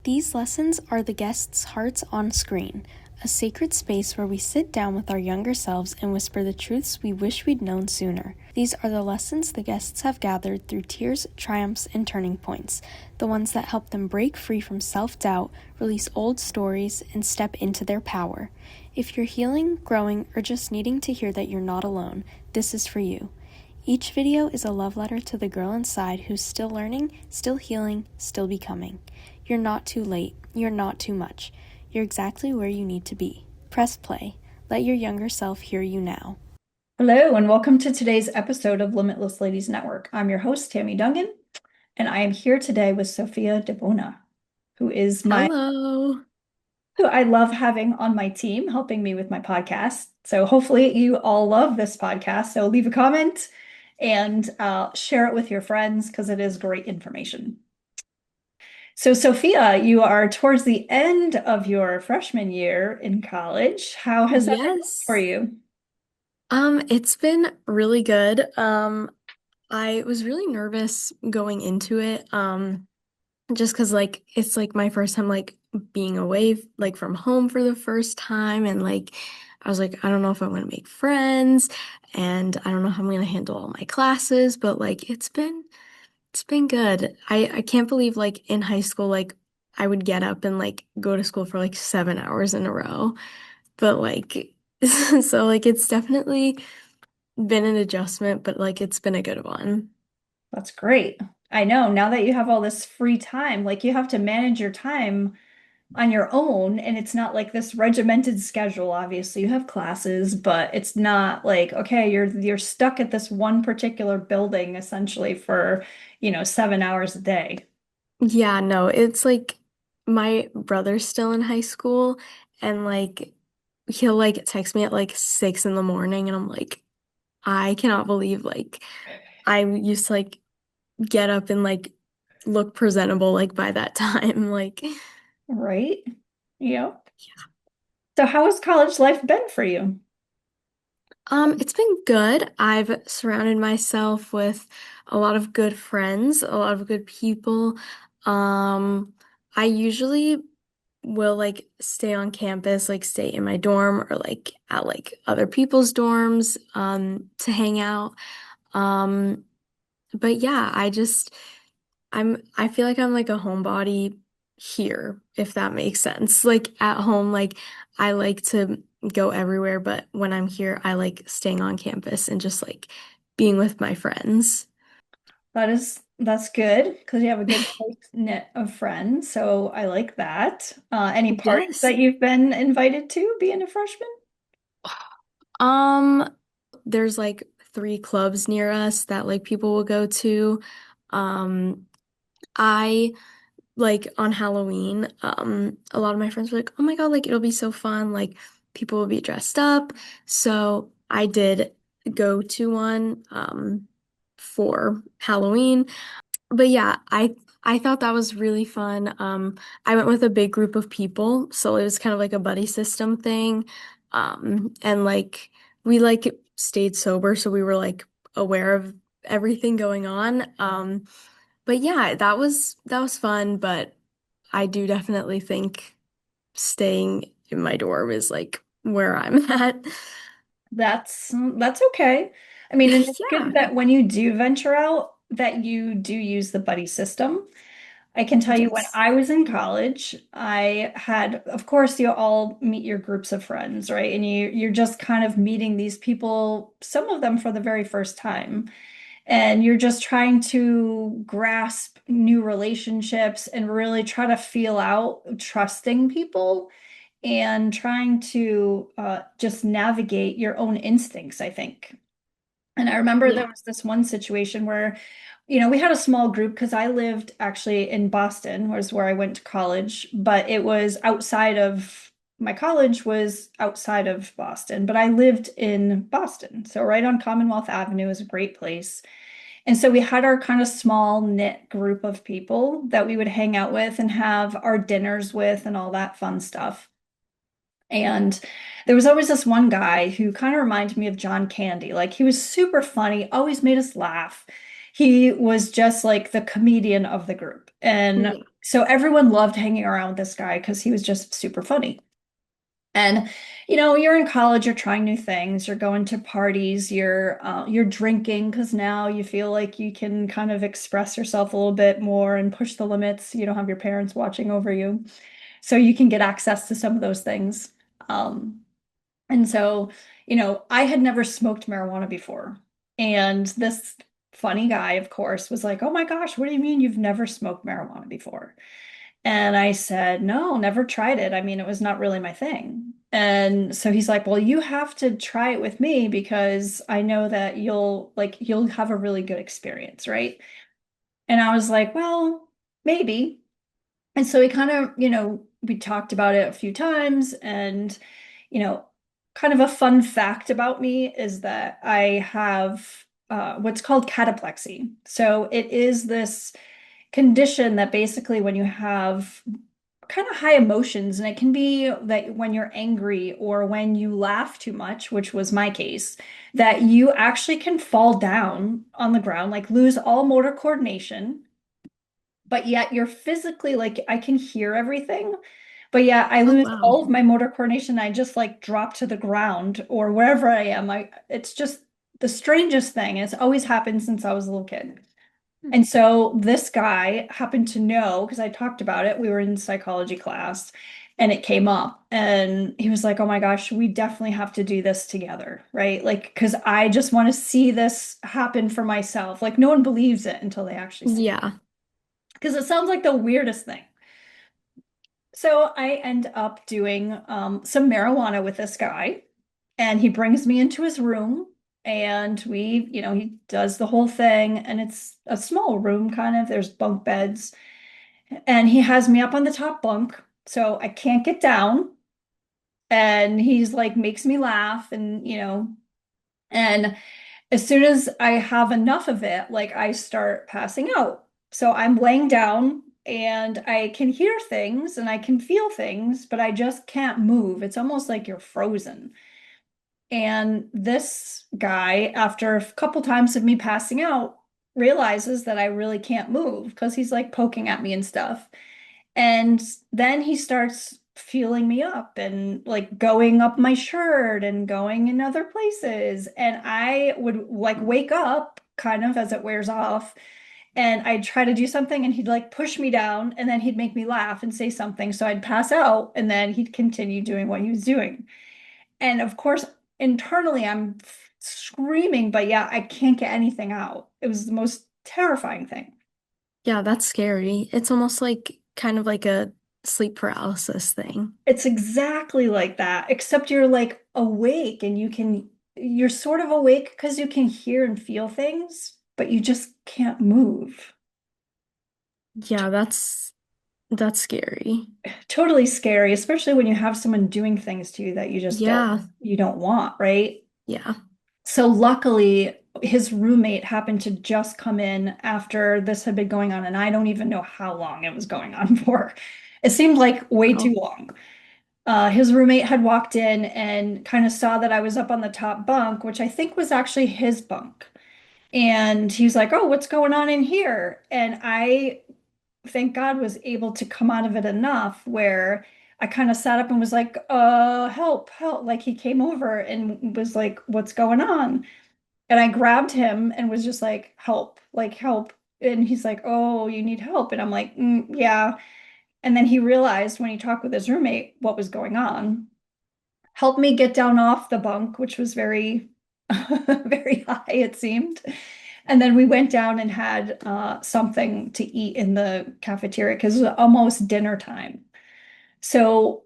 These lessons are the guests' hearts on screen, a sacred space where we sit down with our younger selves and whisper the truths we wish we'd known sooner. These are the lessons the guests have gathered through tears, triumphs, and turning points, the ones that help them break free from self-doubt, release old stories, and step into their power. If you're healing, growing, or just needing to hear that you're not alone, this is for you. Each video is a love letter to the girl inside who's still learning, still healing, still becoming. You're not too late. You're not too much. You're exactly where you need to be. Press play. Let your younger self hear you now. Hello, and welcome to today's episode of Limitless Ladies Network. I'm your host, Tammy Dungan, and I am here today with Sophia DeBona, who is Hello. who I love having on my team, helping me with my podcast. So hopefully you all love this podcast. So leave a comment and share it with your friends because it is great information. So Sophia, you are towards the end of your freshman year in college. How has that been for Yes. you? It's been really good. I was really nervous going into it. Just 'cause it's like my first time being away from home for the first time, and I was like, I don't know if I'm gonna make friends, and I don't know how I'm gonna handle all my classes, but it's been good. I can't believe in high school I would get up and go to school for 7 hours in a row. But so it's definitely been an adjustment, but it's been a good one. That's great. I know now that you have all this free time, like you have to manage your time on your own, and it's not like this regimented schedule. Obviously, you have classes, but it's not like, okay, you're stuck at this one particular building essentially for, 7 hours a day. Yeah, no, it's like my brother's still in high school, and he'll text me at 6 in the morning, and I'm like, I cannot believe I used to get up and look presentable by that time. Right? Yeah. So how has college life been for you? It's been good. I've surrounded myself with a lot of good friends, a lot of good people. Um, I usually will stay on campus, stay in my dorm or at other people's dorms to hang out. Um, but yeah, I feel like I'm like a homebody here, if that makes sense. Like at home, I like to go everywhere, but when I'm here, I like staying on campus and just being with my friends. That's good because you have a good close knit of friends. So I like that. Any parties Yes. that you've been invited to being a freshman? Um, there's three clubs near us that people will go to. Um, I on Halloween, a lot of my friends were like, "Oh my God, it'll be so fun. People will be dressed up." So I did go to one for Halloween. But yeah, I thought that was really fun. I went with a big group of people, so it was kind of like a buddy system thing. And we stayed sober, so we were aware of everything going on. But yeah, that was fun, but I do definitely think staying in my dorm is where I'm at. That's okay. I mean, and it's Yeah. good that when you do venture out, that you do use the buddy system. I can tell you when Yes. I was in college, I had, of course, you all meet your groups of friends, right? And you're just kind of meeting these people, some of them for the very first time. And you're just trying to grasp new relationships and really try to feel out trusting people and trying to just navigate your own instincts, I think. And I remember Yeah. there was this one situation where, we had a small group because I lived actually in Boston, was where I went to college, but it was outside of my college was outside of Boston, but I lived in Boston. So right on Commonwealth Avenue is a great place. And so we had our kind of small knit group of people that we would hang out with and have our dinners with and all that fun stuff. And there was always this one guy who kind of reminded me of John Candy. Like he was super funny, always made us laugh. He was just like the comedian of the group. And Yeah. So everyone loved hanging around with this guy because he was just super funny. And you're in college, you're trying new things, you're going to parties, you're drinking because now you feel like you can kind of express yourself a little bit more and push the limits. You don't have your parents watching over you, so you can get access to some of those things. Um, and so, I had never smoked marijuana before, and this funny guy, of course, was like, "Oh my gosh, what do you mean you've never smoked marijuana before?" And I said, no, never tried it. I mean, it was not really my thing. And so he's like, well, you have to try it with me because I know that you'll have a really good experience, right? And I was like, well, maybe. And so we kind of, we talked about it a few times and, you know, kind of a fun fact about me is that I have what's called cataplexy. So it is this condition that basically when you have kind of high emotions, and it can be that when you're angry or when you laugh too much, which was my case, that you actually can fall down on the ground, like lose all motor coordination, but yet you're physically like I can hear everything. But yeah, I Oh, lose wow. all of my motor coordination. I just like drop to the ground or wherever I am. It's just the strangest thing. It's always happened since I was a little kid. And so this guy happened to know because I talked about it. We were in psychology class and it came up and he was like, "Oh my gosh, we definitely have to do this together." Right? Like, because I just want to see this happen for myself. Like, no one believes it until they actually see it. Yeah. Because it sounds like the weirdest thing. So I end up doing some marijuana with this guy and he brings me into his room and he does the whole thing and it's a small room kind of. There's bunk beds. And he has me up on the top bunk, so I can't get down. And he's like, makes me laugh, and as soon as I have enough of it, like I start passing out. So I'm laying down and I can hear things and I can feel things, but I just can't move. It's almost like you're frozen. And this guy, after a couple times of me passing out, realizes that I really can't move because he's like poking at me and stuff. And then he starts feeling me up and like going up my shirt and going in other places. And I would like wake up kind of as it wears off. And I'd try to do something and he'd like push me down and then he'd make me laugh and say something. So I'd pass out and then he'd continue doing what he was doing. And of course, internally, I'm screaming, but yeah, I can't get anything out. It was the most terrifying thing. Yeah, that's scary. It's almost like kind of like a sleep paralysis thing. It's exactly like that, except you're like awake and you're sort of awake because you can hear and feel things, but you just can't move. Yeah, that's scary. Totally scary, especially when you have someone doing things to you that Yeah. you don't want, right? Yeah. So luckily, his roommate happened to just come in after this had been going on, and I don't even know how long it was going on for. It seemed like way too Wow. long. His roommate had walked in and kind of saw that I was up on the top bunk, which I think was actually his bunk. And he's like, "Oh, what's going on in here?" And I, thank God, was able to come out of it enough where I kind of sat up and was like, help, help." Like he came over and was like, "What's going on?" And I grabbed him and was just like, "Help, like help." And he's like, "Oh, you need help." And I'm like, yeah." And then he realized when he talked with his roommate what was going on, helped me get down off the bunk, which was very, very high, it seemed. And then we went down and had something to eat in the cafeteria because it was almost dinner time. So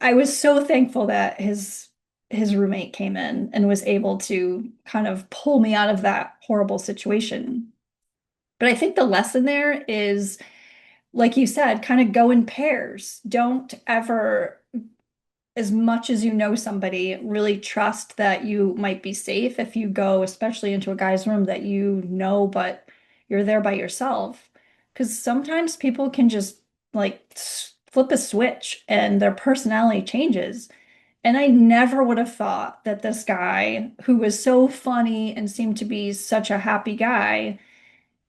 I was so thankful that his roommate came in and was able to kind of pull me out of that horrible situation. But I think the lesson there is, like you said, kind of go in pairs. Don't ever, as much as you know somebody, really trust that you might be safe if you go, especially into a guy's room that you know, but you're there by yourself. Because sometimes people can just like flip a switch and their personality changes. And I never would have thought that this guy, who was so funny and seemed to be such a happy guy,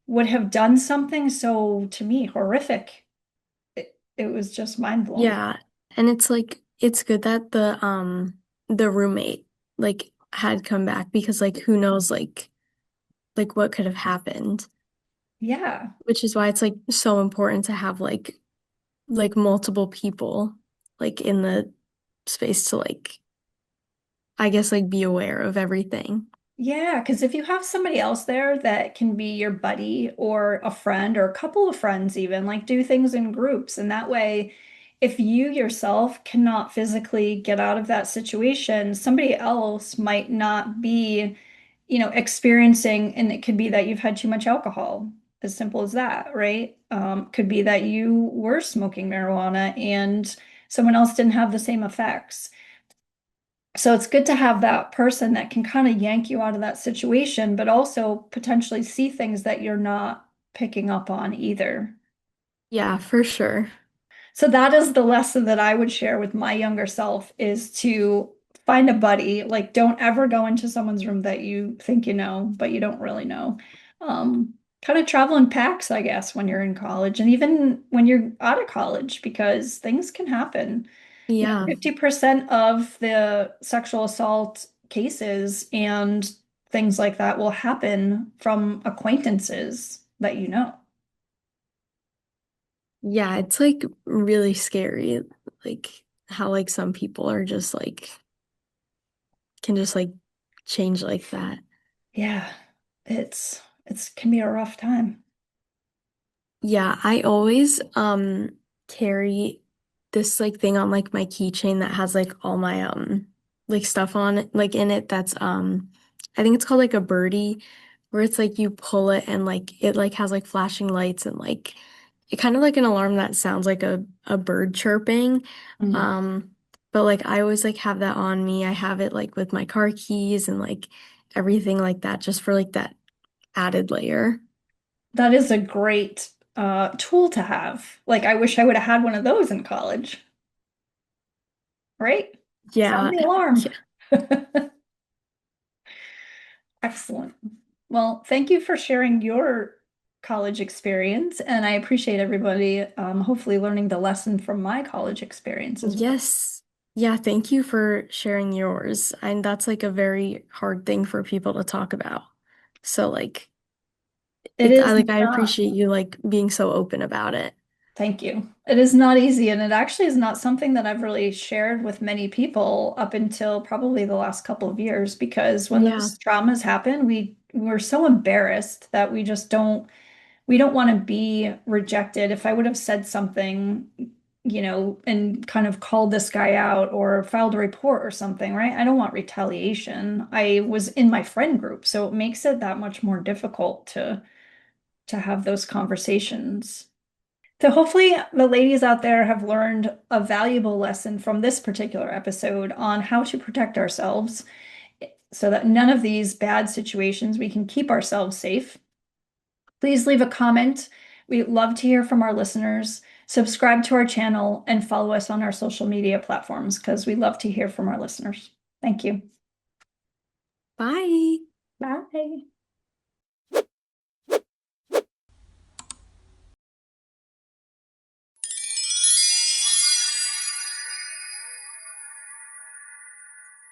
would have done something so, to me, horrific. it was just mind blowing. Yeah. And it's like it's good that the roommate like had come back because like who knows like what could have happened. Yeah. Which is why it's like so important to have like multiple people like in the space to like I guess like be aware of everything. Yeah, because if you have somebody else there that can be your buddy or a friend or a couple of friends, even like do things in groups. And that way, if you yourself cannot physically get out of that situation, somebody else might not be, experiencing, and it could be that you've had too much alcohol, as simple as that, right? Could be that you were smoking marijuana and someone else didn't have the same effects. So it's good to have that person that can kind of yank you out of that situation, but also potentially see things that you're not picking up on either. Yeah, for sure. So that is the lesson that I would share with my younger self is to find a buddy. Like, don't ever go into someone's room that you think you know, but you don't really know. Kind of travel in packs, I guess, when you're in college and even when you're out of college, because things can happen. Yeah. 50% of the sexual assault cases and things like that will happen from acquaintances that you know. Yeah, it's like really scary like how like some people are just like can just like change like that. Yeah, it's can be a rough time. Yeah, I always carry this like thing on like my keychain that has like all my like stuff on it like in it that's I think it's called like a birdie where it's like you pull it and like it like has like flashing lights and like it kind of like an alarm that sounds like a bird chirping. Mhm. Um but like I always like have that on me. I have it like with my car keys and like everything like that just for like that added layer. That is a great tool to have. Like I wish I would have had one of those in college, right? Sound Yeah. the alarm. Yeah. Excellent. Well, thank you for sharing your college experience, and I appreciate everybody hopefully learning the lesson from my college experience as well. Yes. Yeah, thank you for sharing yours. And that's like a very hard thing for people to talk about. So like It it is I not, appreciate you like being so open about it. thank you. It is not easy, and it actually is not something that I've really shared with many people up until probably the last couple of years, because when Yeah. those traumas happen, we're so embarrassed that we don't want to be rejected. If I would have said something, and kind of called this guy out or filed a report or something, right? I don't want retaliation. I was in my friend group, so it makes it that much more difficult to have those conversations. So hopefully the ladies out there have learned a valuable lesson from this particular episode on how to protect ourselves so that none of these bad situations, we can keep ourselves safe. Please leave a comment. We love to hear from our listeners. Subscribe to our channel and follow us on our social media platforms because we love to hear from our listeners. Thank you. Bye. Bye.